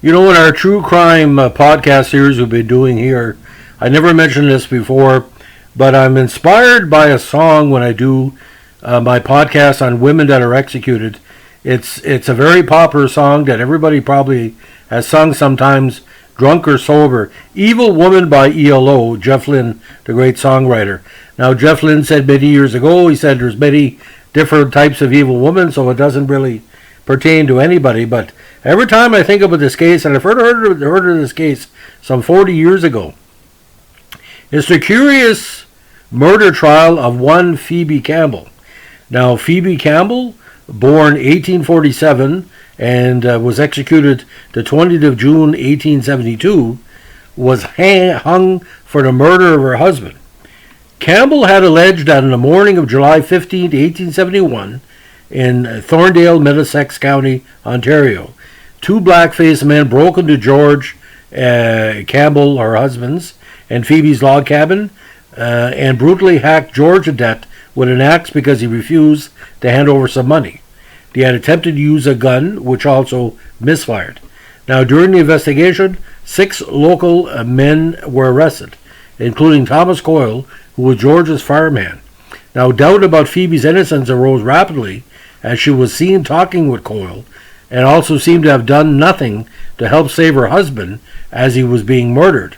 You know, in our true crime podcast series we've been doing here, I never mentioned this before, but I'm inspired by a song when I do my podcast on women that are executed. It's a very popular song that everybody probably has sung sometimes, drunk or sober. Evil Woman by ELO, Jeff Lynne, the great songwriter. Now, Jeff Lynne said many years ago, he said there's many different types of evil women, so it doesn't really pertain to anybody, but every time I think about this case, and I've heard of this case some 40 years ago, it's the curious murder trial of one Phoebe Campbell. Now, Phoebe Campbell, born 1847 and was executed the 20th of June 1872, was hung for the murder of her husband. Campbell had alleged that in the morning of July 15, 1871, in Thorndale, Middlesex County, Ontario, two black-faced men broke into George Campbell, her husband's, and Phoebe's log cabin and brutally hacked George to death with an axe because he refused to hand over some money. They had attempted to use a gun, which also misfired. Now, during the investigation, 6 local men were arrested, including Thomas Coyle, who was George's fireman. Now, doubt about Phoebe's innocence arose rapidly as she was seen talking with Coyle and also seemed to have done nothing to help save her husband as he was being murdered.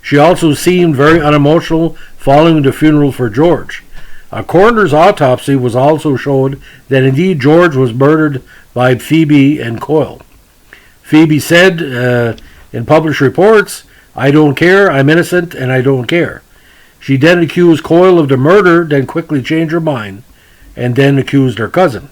She also seemed very unemotional following the funeral for George. A coroner's autopsy was also showed that indeed George was murdered by Phoebe and Coyle. Phoebe said in published reports, "I don't care, I'm innocent, and I don't care." She then accused Coyle of the murder, then quickly changed her mind, and then accused her cousin.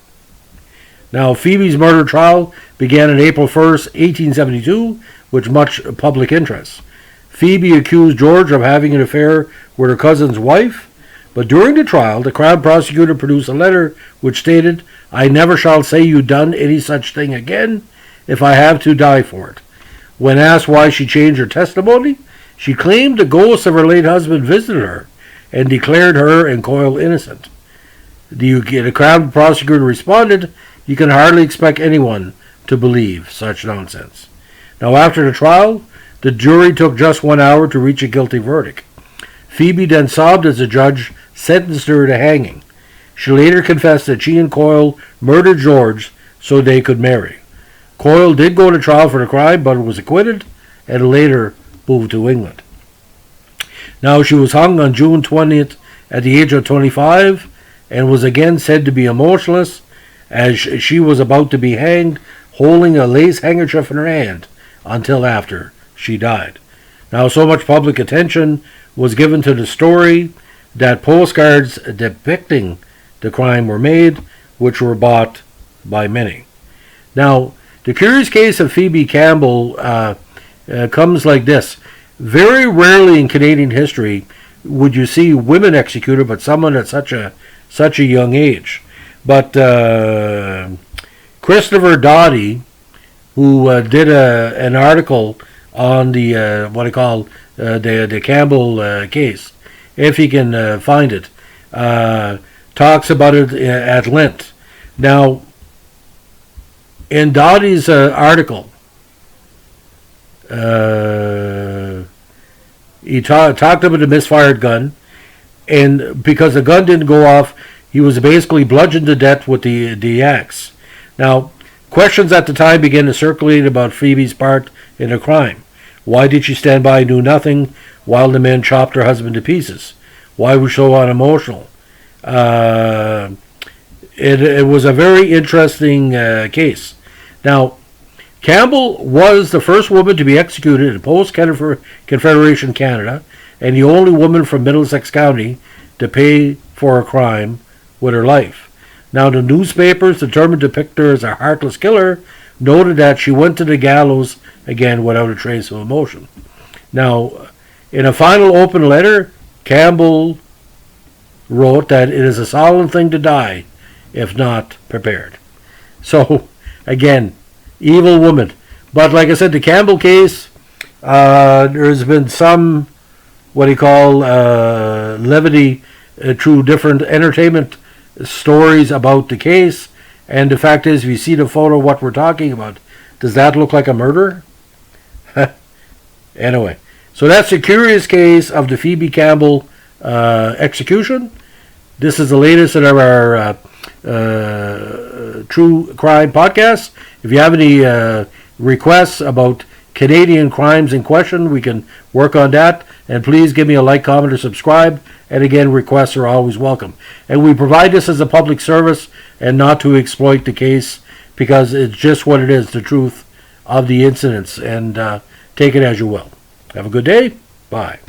Now, Phoebe's murder trial began on April 1st, 1872, with much public interest. Phoebe accused George of having an affair with her cousin's wife, but during the trial, the Crown prosecutor produced a letter which stated, "I never shall say you done any such thing again, if I have to die for it." When asked why she changed her testimony, she claimed the ghost of her late husband visited her and declared her and Coyle innocent. The Crown prosecutor responded, "You can hardly expect anyone to believe such nonsense." Now, after the trial, the jury took just 1 hour to reach a guilty verdict. Phoebe then sobbed as the judge sentenced her to hanging. She later confessed that she and Coyle murdered George so they could marry. Coyle did go to trial for the crime, but was acquitted and later moved to England. Now, she was hung on June 20th at the age of 25 and was again said to be emotionless as she was about to be hanged, holding a lace handkerchief in her hand until after she died. Now, so much public attention was given to the story that postcards depicting the crime were made, which were bought by many. Now, the curious case of Phoebe Campbell comes like this. Very rarely in Canadian history would you see women executed, but someone at such a young age. But Christopher Doughty, who did an article on the the Campbell case, if he can find it, talks about it at length. Now, in Doughty's article, he talked about the misfired gun, and because the gun didn't go off, he was basically bludgeoned to death with the axe. Now, questions at the time began to circulate about Phoebe's part in the crime. Why did she stand by and do nothing while the men chopped her husband to pieces? Why was she so unemotional? It was a very interesting case. Now, Campbell was the first woman to be executed in post-Confederation Canada and the only woman from Middlesex County to pay for a crime with her life. Now, the newspapers, determined to depict her as a heartless killer, noted that she went to the gallows again without a trace of emotion. Now, in a final open letter, Campbell wrote that it is a solemn thing to die if not prepared. So, again, evil woman. But like I said, the Campbell case, there's been some, levity through different entertainment stories about the case. And the fact is, if you see the photo of what we're talking about, does that look like a murder? Anyway, so that's the curious case of the Phoebe Campbell execution. This is the latest in our true crime podcast. If you have any requests about Canadian crimes in question, we can work on that. And please give me a like, comment, or subscribe. And again, requests are always welcome. And we provide this as a public service and not to exploit the case, because it's just what it is, the truth of the incidents. And take it as you will. Have a good day. Bye.